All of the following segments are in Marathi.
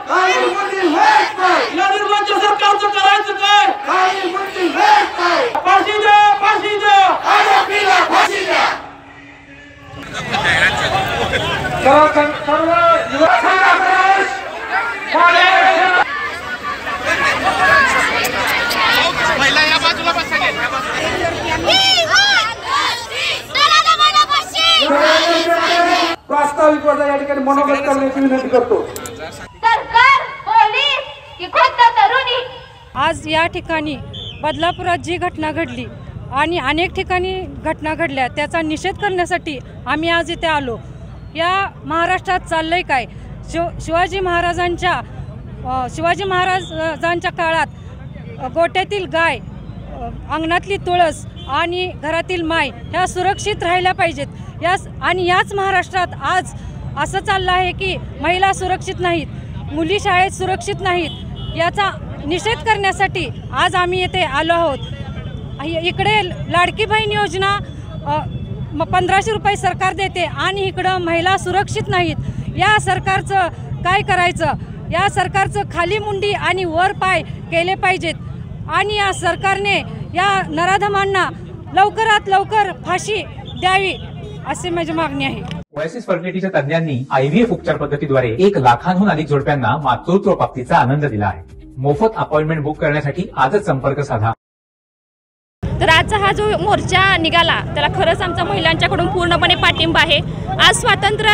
या निर्लज्ज सरकारचं करायचं काय? फाशी द्या, फाशी द्या, फाशी द्या. सर्व युवा समाज महिला या बाजूला बसा. प्रास्ताविक वर्धा या ठिकाणी मनोगत करण्याची विनंती करतो. सरकार, पोलीस की खुद्द तरुणी. आज या ठिकाणी बदलापुरात जी घटना घडली आणि अनेक ठिकाणी घटना घडल्या त्याचा निषेध करण्यासाठी आम्ही आज इथे आलो. या महाराष्ट्रात चाललंय काय? शिवाजी महाराजांच्या काळात गोट्यातील गाय, अंगणातली तुळस आणि घरातील माय ह्या सुरक्षित राहिल्या पाहिजेत. याच महाराष्ट्रात आज असं चाललं आहे की महिला सुरक्षित नाहीत, मुली शाळेत सुरक्षित नाहीत. याचा निषेध करण्यासाठी आज आम्ही येथे आलो आहोत. इकडे लाडकी बहीण योजना 1500 रुपये सरकार देते आणि इकडं महिला सुरक्षित नाहीत. या सरकारचं काय करायचं? या सरकारचं खाली मुंडी आणि वर पाय केले पाहिजेत आणि या सरकारने या नराधमांना लवकरात लवकर फाशी द्यावी अशी माझी मागणी आहे. ओएसिस फर्टिलिटीच्या तज्ञांनी IVF उपचार पद्धतीद्वारे 1 लाखांहून अधिक जोडप्यांना मातृत्व प्राप्तीचा आनंद दिला आहे. मोफत अपॉइंटमेंट बुक करण्यासाठी आजच संपर्क साधा. तर आजचा हा जो मोर्चा निघाला त्याला खरंच आमचा महिलांच्याकडून पूर्णपणे पाठिंबा आहे. आज स्वातंत्र्य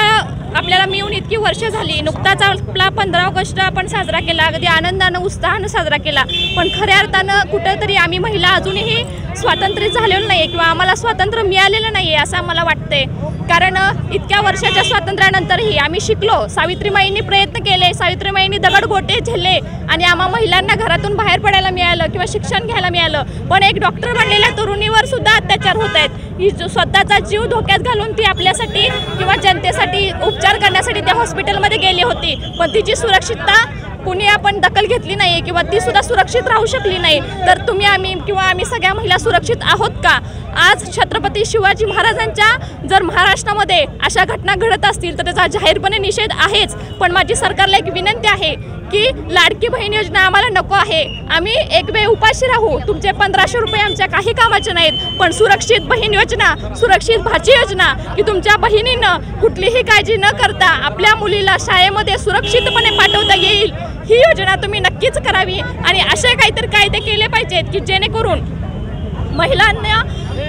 आपल्याला मिळून इतकी वर्ष झाली. नुकताच आपला 15 ऑगस्ट आपण साजरा केला, अगदी आनंदानं उत्साहानं साजरा केला. पण खऱ्या अर्थानं कुठंतरी आम्ही महिला अजूनही स्वातंत्र्य झालेलो नाही किंवा आम्हाला स्वातंत्र्य मिळालेलं नाही असं आम्हाला वाटतंय. कारण इतक्या वर्षाच्या स्वातंत्र्यानंतरही आम्ही शिकलो. सावित्रीमाईंनी प्रयत्न केले, सावित्रीमाईंनी दगडगोटे झेलले आणि आम्हा महिलांना घरातून बाहेर पडायला मिळालं किंवा शिक्षण घ्यायला मिळालं. पण एक डॉक्टर बनलेल्या तरुणीवर सुद्धा अत्याचार होत आहेत. ही स्वतःचा जीव धोक्यात घालून ती आपल्यासाठी किंवा जनतेसाठी उपचार करण्यासाठी त्या हॉस्पिटलमध्ये गेली होती. पण तिची सुरक्षितता कुणी आपण दखल घेतली नाही किंवा ती सुद्धा सुरक्षित राहू शकली नाही. तर आम्ही सगळ्या महिला सुरक्षित आहोत का? आज छत्रपती शिवाजी महाराजांच्या जर महाराष्ट्रामध्ये अशा घटना घडत असतील तर त्याचा जाहीरपणे निषेध आहेच. पण माझी सरकारला एक विनंती आहे की लाडकी बहीण योजना आम्हाला नको आहे. आम्ही एक वेळ उपाशी राहू. तुमचे 1500 रुपये आमच्या काही कामाचे नाहीत. पण सुरक्षित बहीण योजना, सुरक्षित भाची योजना की तुमच्या बहिणीनं कुठलीही काळजी न करता आपल्या मुलीला शाळेमध्ये सुरक्षितपणे पाठवता येईल ही योजना तुम्ही नक्कीच करावी. आणि असे काहीतरी कायदे केले पाहिजेत की जेणेकरून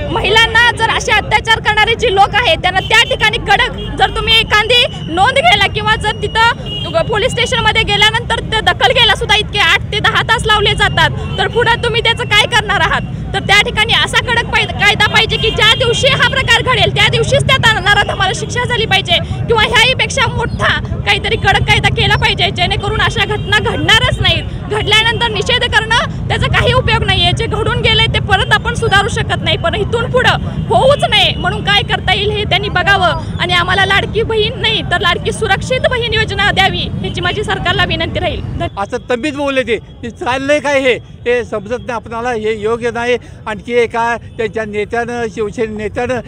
महिलांना जर असे अत्याचार करणारे जे लोक आहेत त्यांना त्या ठिकाणी कडक, जर तुम्ही एखादी नोंद घ्यायला किंवा जर तिथं पोलीस स्टेशनमध्ये गेल्यानंतर ते दखल घ्यायला सुद्धा इतके 8 ते 10 तास लावले जातात. तर पुढे तुम्ही त्याचं काय करणार आहात? तर त्या ठिकाणी असा कडक कायदा पाहिजे की ज्या दिवशी हा प्रकार घडेल त्या दिवशीच त्या नराधमाला शिक्षा झाली पाहिजे किंवा ह्याहीपेक्षा मोठा काहीतरी कडक कायदा केला पाहिजे जेणेकरून अशा घटना घडणारच नाहीत. घडल्यानंतर निषेध करणं त्याचा काही उपयोग नाही आहे. जे घडून गेले ते परत आपण सुधारू शकत नाही. पण इथून पुढं होऊच नये म्हणून काय करता येईल हे त्यांनी बघावं आणि आम्हाला लाडकी बहीण नाही तर लाडकी सुरक्षित बहीण योजना द्यावी ह्याची माझी सरकारला विनंती राहील. असं तंबीत बोलले ते चाललंय काय हे समजत नाही आपणाला. हे योग्य नाही. आणखी एका त्यांच्या नेत्यानं, शिवसेना नेत्यानं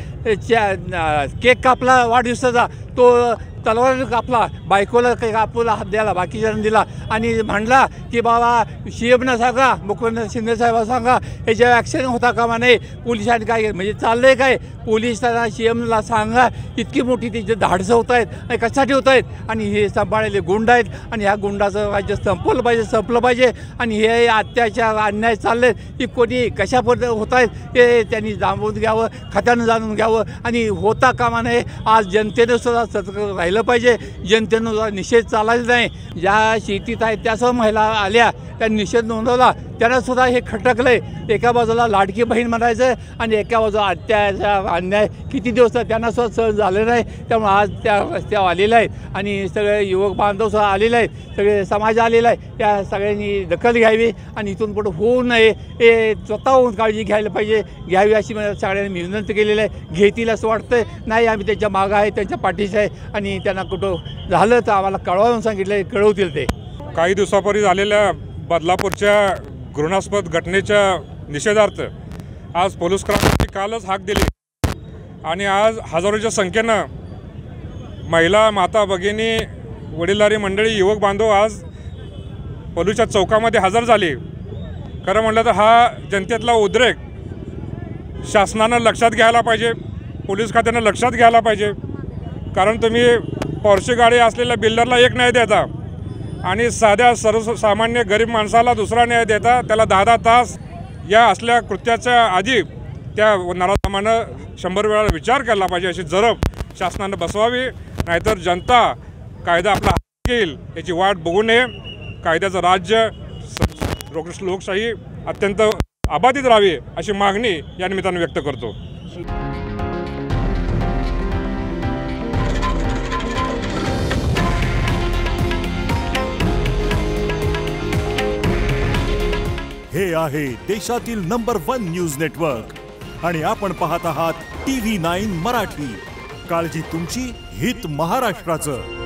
केक कापला वाढदिवसाचा, तो तलवार कापला, बायकोला कापूला हात द्यायला बाकीच्यांना दिला आणि म्हणला की बाबा CMना सांगा, मुख्यमंत्री शिंदेसाहेबांना सांगा याच्यावर ॲक्शन होता कामा नाही. पोलिसांनी काय म्हणजे चाललंय काय? पोलिसांना CMला सांगा. इतकी मोठी तिचे धाडसं होत आहेत आणि कशासाठी होत आहेत आणि हे सांभाळलेले गुंड आहेत आणि ह्या गुंडाचं राज्य संपलं पाहिजे आणि हे अत्याचार अन्याय चालले की कोणी कशा पद्धतीने होत आहेत हे त्यांनी जाणून घ्यावं, खात्यानं जाणून घ्यावं आणि होता कामा नये. आज जनतेनं सुद्धा सतर्क राहिलं पाहिजे. जनतेनं निषेध चालायचा नाही. ज्या शेतीत आहेत त्यासह महिला आल्या, त्यांनी निषेध नोंदवला, त्यांना सुद्धा हे खटकलंय. एका बाजूला लाडकी बहीण म्हणायचं आणि एका बाजूला अत्याचार अन्याय किती दिवस त्यांना सुद्धा सहन झालं नाही. त्यामुळे आज त्या रस्त्यावर आलेले आहेत आणि सगळे युवक बांधव सुद्धा आलेले आहेत, सगळे समाज आलेला आहे. त्या सगळ्यांनी दखल घ्यावी आणि इथून पुढे होऊ नये हे स्वतःहून काळजी घ्यावी अशी सगळ्यांनी विनंती केलेली आहे. घेतील असं वाटतंय नाही. आम्ही त्यांच्या मागं आहे, त्यांच्या पाठीशी आहे आणि त्यांना कुठं झालं तर आम्हाला कळवावून सांगितलं, कळवतील ते. काही दिवसापूर्वी झालेल्या बदलापूरच्या घृणास्पद घटनेच्या निषेधार्थ आज पोलीस क्रांतीची कालच हाक दिली आणि आज हजारोच्या संख्येनं महिला, माता भगिनी, वडीलधारी मंडळी, युवक बांधव आज पोलिसच्या चौकामध्ये हजर झाली. खरं म्हटलं तर हा जनतेतला उद्रेक शासनानं लक्षात घ्यायला पाहिजे, पोलीस खात्यानं लक्षात घ्यायला पाहिजे. कारण तुम्ही पोर्शे गाडी असलेल्या बिल्डरला एक न्याय देता आणि साध्या सर्वसामान्य गरीब माणसाला दुसरा न्याय देता. त्याला 10-10 तास या असल्या कृत्याच्या आधी त्या नराधमानं 100 वेळा विचार केला पाहिजे, अशी जरब शासनानं बसवावी. नाहीतर जनता कायदा आपला हातात घेईल याची वाट बघू नये. कायद्याचं राज्य, लोकशाही अत्यंत अबाधित राहावी अशी मागणी या निमित्तानं व्यक्त करतो. हे आहे देशातील नंबर 1 न्यूज नेटवर्क आणि आपण पाहत आहात TV9 मराठी. काळजी तुमची, हित महाराष्ट्राचं.